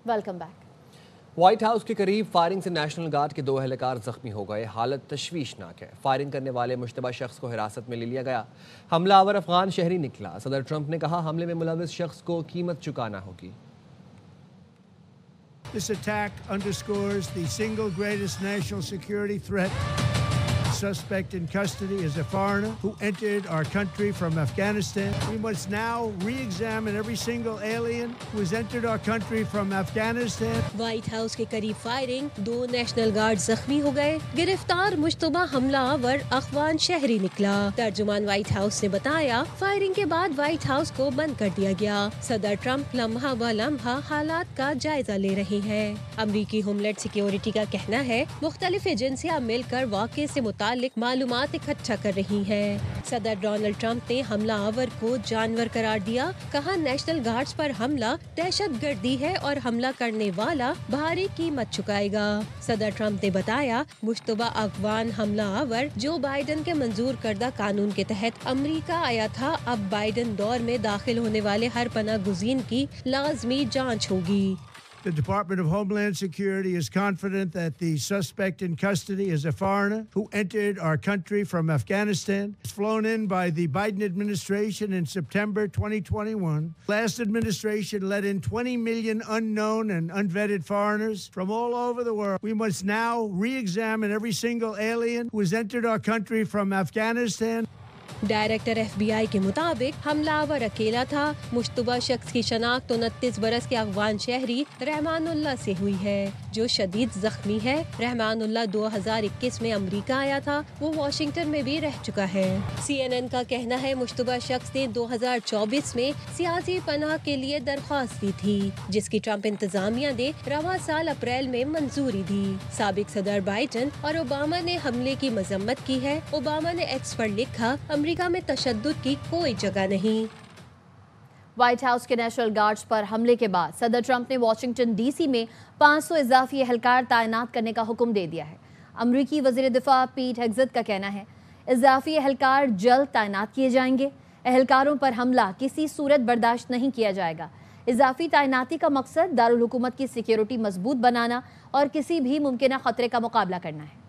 Welcome back. White house के करीब firing से नेशनल गार्ड के 2 एहलकार जख्मी हो गए। हालत तशवीशनाक है। फायरिंग करने वाले मुश्तबा शख्स को हिरासत में ले लिया गया। हमलावर अफगान शहरी निकला। सदर ट्रंप ने कहा हमले में मुलविस शख्स को कीमत चुकाना होगी। This attack underscores the single greatest national security threat. The suspect in custody is a foreigner who entered our country from Afghanistan. We must now re-examine every single alien who has entered our country from Afghanistan. White house के करीब firing, 2 national guard जख्मी हो गए। गिरफ्तार मुश्तबा हमलावर अफगान शहरी निकला। तर्जुमान white house ने बताया फायरिंग के बाद व्हाइट हाउस को बंद कर दिया गया। सदर ट्रंप लम्हा व लम्हा हालात का जायजा ले रहे हैं। अमरीकी होमलैंड सिक्योरिटी का कहना है मुख्तलिफ एजेंसियां मिलकर वाक़े से मुतालिक मालूमात इकट्ठा कर रही हैं। सदर डोनाल्ड ट्रंप ने हमलावर को जानवर करार दिया। कहा नेशनल गार्ड्स पर हमला दहशतगर्दी है और हमला करने वाला भारी कीमत चुकाएगा। सदर ट्रंप ने बताया मुश्तबा अफगान हमलावर जो बाइडन के मंजूर करदा कानून के तहत अमरीका आया था। अब बाइडन दौर में दाखिल होने वाले हर पनाह गुज़ीन की लाजमी जांच होगी। The Department of Homeland Security is confident that the suspect in custody is a foreigner who entered our country from Afghanistan. He was flown in by the Biden administration in September 2021. Last administration let in 20 million unknown and unvetted foreigners from all over the world. We must now re-examine every single alien who has entered our country from Afghanistan. Director FBI के मुताबिक हमलावर अकेला था। मुश्तबा शख्स की शनाख्त 29 बरस के अफगान शहरी रहमानुल्लाह से हुई है जो शदीद जख्मी है। रहमानुल्लाह 2021 में अमरीका आया था। वो वाशिंगटन में भी रह चुका है। CNN का कहना है मुश्तबा शख्स ने 2024 में सियासी पनाह के लिए दरख्वास्त दी थी जिसकी ट्रंप इंतजामिया ने रवां साल अप्रैल में मंजूरी दी। साबिक सदर बाइडन और ओबामा ने हमले की मजम्मत की है। ओबामा ने एक्स पर लिखा अमेरिका में तशद्दुद की कोई जगह नहीं। व्हाइट हाउस के नेशनल गार्ड्स पर हमले के बाद सदर ट्रंप ने वाशिंगटन DC में 500 इजाफी एहलकार तैनात करने का हुक्म दे दिया है। अमरीकी वज़ीर दिफा पीट हेग्सेथ का कहना है इजाफी एहलकार जल्द तैनात किए जाएंगे। एहलकारों पर हमला किसी सूरत बर्दाश्त नहीं किया जाएगा। इजाफी तैनाती का मकसद दारुल हुकूमत की सिक्योरिटी मजबूत बनाना और किसी भी मुमकिन खतरे का मुकाबला करना है।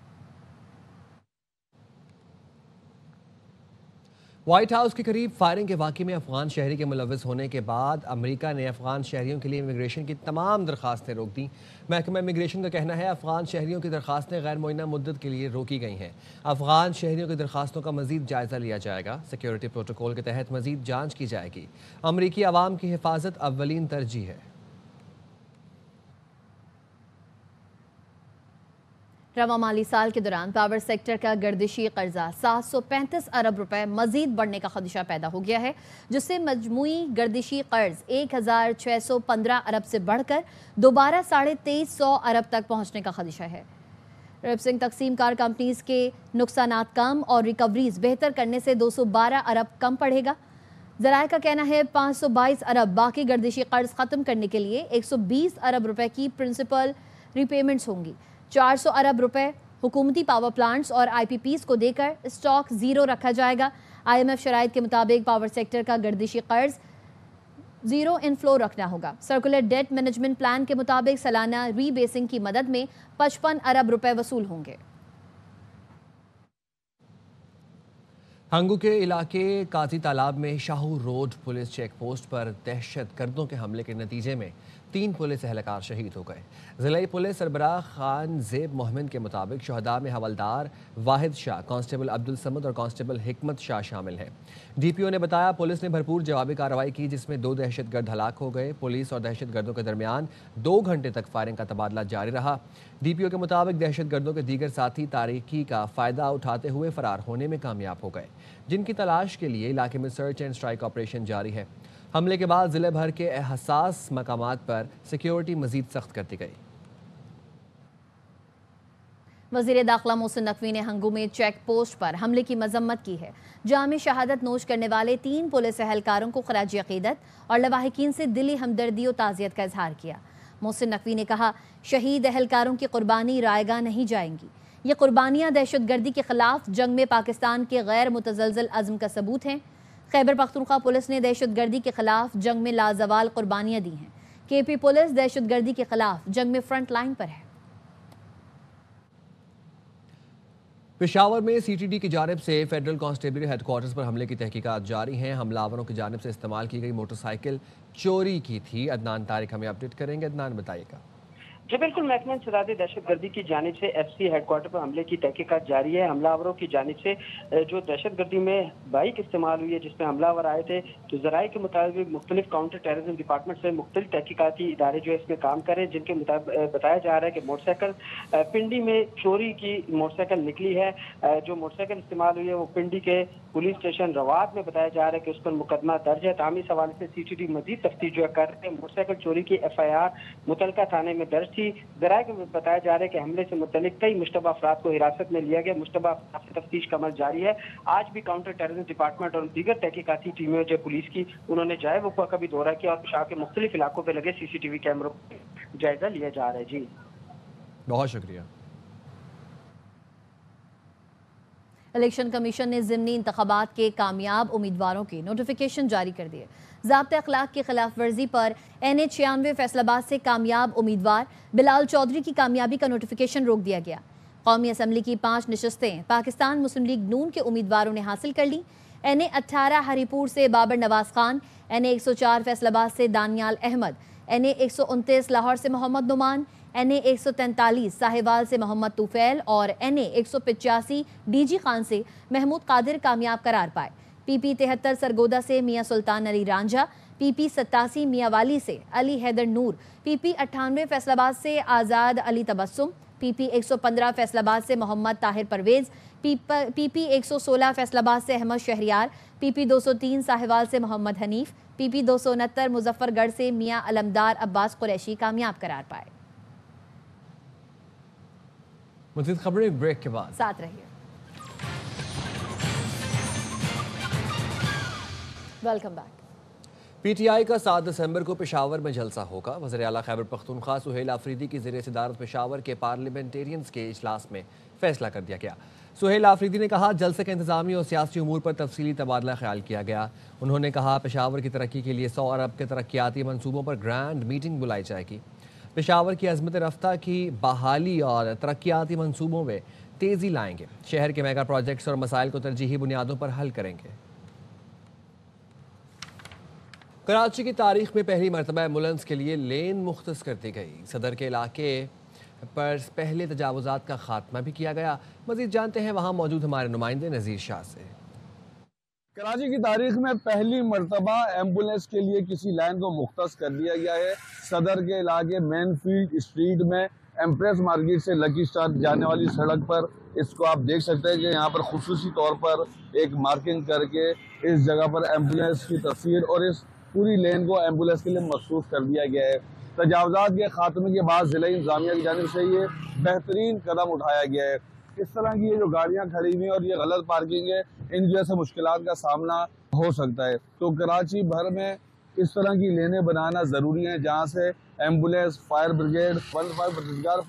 व्हाइट हाउस के करीब फायरिंग के वाक़े में अफगान शहरी के मुलविस होने के बाद अमेरिका ने अफगान शहरियों के लिए इमिग्रेशन की तमाम दरख्वास्तें रोक दी। महकमा इमिग्रेशन का कहना है अफगान शहरियों की दरख्वास्तें गैर मुअय्यना मुद्दत के लिए रोकी गई हैं। अफगान शहरियों की दरख्वास्तों का मजीद जायज़ा लिया जाएगा। सिक्योरिटी प्रोटोकॉल के तहत मजीद जाँच की जाएगी। अमरीकी आवाम की हिफाजत अव्वलीन तरजीह है। रवां माली साल के दौरान पावर सेक्टर का गर्दिशी कर्जा 735 अरब रुपए मजीद बढ़ने का खदशा पैदा हो गया है जिससे मजमूई गर्दिशी कर्ज 1615 अरब से बढ़कर दोबारा 2350 अरब तक पहुंचने का खदशा है। रिप्सिंग तकसीम कार कंपनीज के नुकसानात कम और रिकवरीज बेहतर करने से 212 अरब कम पड़ेगा। ज़राए का कहना है 522 अरब बाकी गर्दिशी कर्ज ख़त्म करने के लिए 120 अरब रुपए की प्रिंसिपल रिपेमेंट्स होंगी। 400 अरब रुपए हुकूमती पावर प्लांट्स और IPPs को देकर स्टॉक ज़ीरो रखा जाएगा। IMF शराइत के मुताबिक पावर सेक्टर का गर्दिशी कर्ज ज़ीरो इनफ्लो रखना होगा। सर्कुलर डेट मैनेजमेंट प्लान के मुताबिक सालाना रीबेसिंग की मदद में 55 अरब रुपए वसूल होंगे। हंगू के इलाके काजी तालाब में Shahu road police check post पर दहशत गर्दों के हमले के नतीजे में 3 पुलिस एहलकार शहीद हो गए। ज़िला पुलिस सरबराह खान ज़ेब मोहम्मद के मुताबिक शहदा में हवलदार वाहिद शाह, कांस्टेबल अब्दुल समद और कांस्टेबल हिकमत शाह शामिल हैं। DPO ने बताया पुलिस ने भरपूर जवाबी कार्रवाई की जिसमें 2 दहशतगर्द हलाक हो गए। पुलिस और दहशतगर्दों के दरमियान 2 घंटे तक फायरिंग का तबादला जारी रहा। DPO के मुताबिक दहशतगर्दों के दीगर साथी तारीकी का फ़ायदा उठाते हुए फरार होने में कामयाब हो गए जिनकी तलाश के लिए इलाके में सर्च एंड स्ट्राइक ऑपरेशन जारी है। हमले के बाद ज़िले भर के हसास मकामात पर सिक्योरिटी मजीद सख्त कर दी गई। वज़ीर दाखिला मोहसिन नकवी ने हंगू में चेक पोस्ट पर हमले की मजम्मत की है जहां में शहादत नोश करने वाले 3 पुलिस एहलकारों को खराज अकीदत और लवाहिकीन से दिली हमदर्दी और ताज़ियत का इजहार किया। मोहसिन नकवी ने कहा शहीद एहलकारों की कुर्बानी रायगा नहीं जाएंगी। ये कुर्बानियाँ दहशतगर्दी के खिलाफ जंग में पाकिस्तान के गैर मुतज़लज़ल अज़्म का सबूत हैं। खैबर पख्तूनख्वा पुलिस ने दहशतगर्दी के खिलाफ जंग में लाजवाल कुर्बानियाँ दी हैं। KP पुलिस दहशतगर्दी के खिलाफ जंग में फ्रंट लाइन पर है। पेशावर में CTD की जानिब से फेडरल कांस्टेबलरी हेडक्वार्टर्स पर हमले की तहकीकात जारी हैं। हमलावरों की जानिब से इस्तेमाल की गई मोटरसाइकिल चोरी की थी। अदनान तारिक हमें अपडेट करेंगे। अदनान, बताइएगा। जी बिल्कुल, महकमा इंसदाद दहशतगर्दी की जानिब से FC हेडक्वार्टर पर हमले की तहकीकात जारी है। हमलावरों की जानिब से जो दहशतगर्दी में बाइक इस्तेमाल हुई है जिसमें हमलावर आए थे, तो जराये के मुताबिक मुख्तलिफ काउंटर टेररिज्म डिपार्टमेंट से मुख्तलिफ तहकीकाती इदारे जो है इसमें काम करें, जिनके मुताबिक बताया जा रहा है कि मोटरसाइकिल पिंडी में चोरी की मोटरसाइकिल निकली है। जो मोटरसाइकिल इस्तेमाल हुई है वो पिंडी के पुलिस स्टेशन रवात में बताया जा रहा है कि उस पर मुकदमा दर्ज है। तामी सवाल से CTD मजीद तफ्तीश जो कर रहे हैं। मोटरसाइकिल चोरी की FIR मुतलका थाने में दर्ज थी। जराये को बताया जा रहा है कि हमले से मुतल्लिक कई मुश्तबा अफराद को हिरासत में लिया गया। मुश्तबा अफराद से तफ्तीश का अमल जारी है। आज भी काउंटर टेररिज्म डिपार्टमेंट और दीगर तहकीकाती टीमें जो पुलिस की, उन्होंने जाए वक़्वा का भी दौरा किया और पेशावर के मुख्तलिफ इलाकों पर लगे CCTV कैमरों का जायजा लिया जा रहा है। जी बहुत शुक्रिया। इलेक्शन कमीशन ने ज़िमनी इंतखाबात के कामयाब उम्मीदवारों के नोटिफिकेशन जारी कर दिए। ज़ाब्ते अखलाक की खिलाफ वर्जी पर NH 96 फैसलाबाद से कामयाब उम्मीदवार बिलाल चौधरी की कामयाबी का नोटिफिकेशन रोक दिया गया। कौमी असम्बली की 5 नशस्तें पाकिस्तान मुस्लिम लीग नून के उम्मीदवारों ने हासिल कर ली। NA 18 हरीपुर से बाबर नवाज खान, NA 104 फैसलाबाद से दानियाल अहमद, NA 129 लाहौर से मोहम्मद नुमान, NA 143 साहिवाल से मोहम्मद तुफैल और NA 185 DG खान से महमूद कादिर कामयाब करार पाए। PP 73 सरगोदा से मियाँ सुल्तान अली रांझा, PP 87 मियाँवाली से अली हैदर नूर, PP 98 फैसलाबाद से आज़ाद अली तबस्सुम, PP 115 फैसलाबाद से मोहम्मद ताहिर परवेज़, PP 116 फैसलाबाद से अहमद शहरियार, PP 203 साहिवाल से मोहम्मद हनीफ, PP 269 मुजफ्फरगढ़ से मियाँ अलमदार अब्बास कुरैशी कामयाब करार पाए। मज़ीद खबरें ब्रेक के बाद। साथ रहिए। Welcome back. PTI का 7 दिसंबर को पेशावर में जलसा होगा। वज़ीर आला खैबर पख्तूनख्वा सुहेल आफरीदी की ज़ेर सदारत पेशावर के पार्लियामेंटेरियंस के इजलास में फैसला कर दिया गया। सुहेल आफरीदी ने कहा, जलसे के इंतजामी और सियासी उमूर पर तफसीली तबादला ख्याल किया गया। उन्होंने कहा, पेशावर की तरक्की के लिए 100 अरब के तरक्याती मनसूबों पर ग्रैंड मीटिंग बुलाई जाएगी। पेशावर की अज़मत रफ्ता की बहाली और तरक्याती मनसूबों में तेज़ी लाएंगे। शहर के मेगा प्रोजेक्ट्स और मसाइल को तरजीही बुनियादों पर हल करेंगे। कराची की तारीख में पहली मरतबा एम्बुलेंस के लिए लेन मुख्तस कर दी गई। सदर के इलाके पर पहले तजावुज़ात का खात्मा भी किया गया। मज़ीद जानते हैं वहाँ मौजूद हमारे नुमाइंदे नज़ीर शाह से। कराची की तारीख में पहली मरतबा एम्बुलेंस के लिए किसी लाइन को मुख्तस कर दिया गया है। सदर के इलाके मेन फील्ड स्ट्रीट में एम्प्रेस मार्केट से लकी स्टार जाने वाली सड़क पर इसको आप देख सकते हैं कि यहाँ पर खुसूसी तौर पर एक मार्किंग करके इस जगह पर एम्बुलेंस की तस्वीर और इस पूरी लेन को एम्बुलेंस के लिए मखसूस कर दिया गया है। तजावुज़ात के खात्मे के बाद ज़िला इंतज़ामिया की जानिब से ये बेहतरीन कदम उठाया गया है। इस तरह की ये जो गाड़ियाँ खड़ी हुई हैं और ये गलत पार्किंग है, इन जैसे मुश्किलात का सामना हो सकता है। तो कराची भर में इस तरह की लेनें बनाना ज़रूरी है जहाँ से एम्बुलेंस, फायर ब्रिगेड,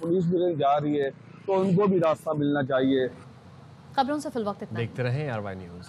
पुलिस भी जा रही है, तो उनको भी रास्ता मिलना चाहिए। खबरों से फिल वक्त इतना। देखते रहें RY न्यूज़।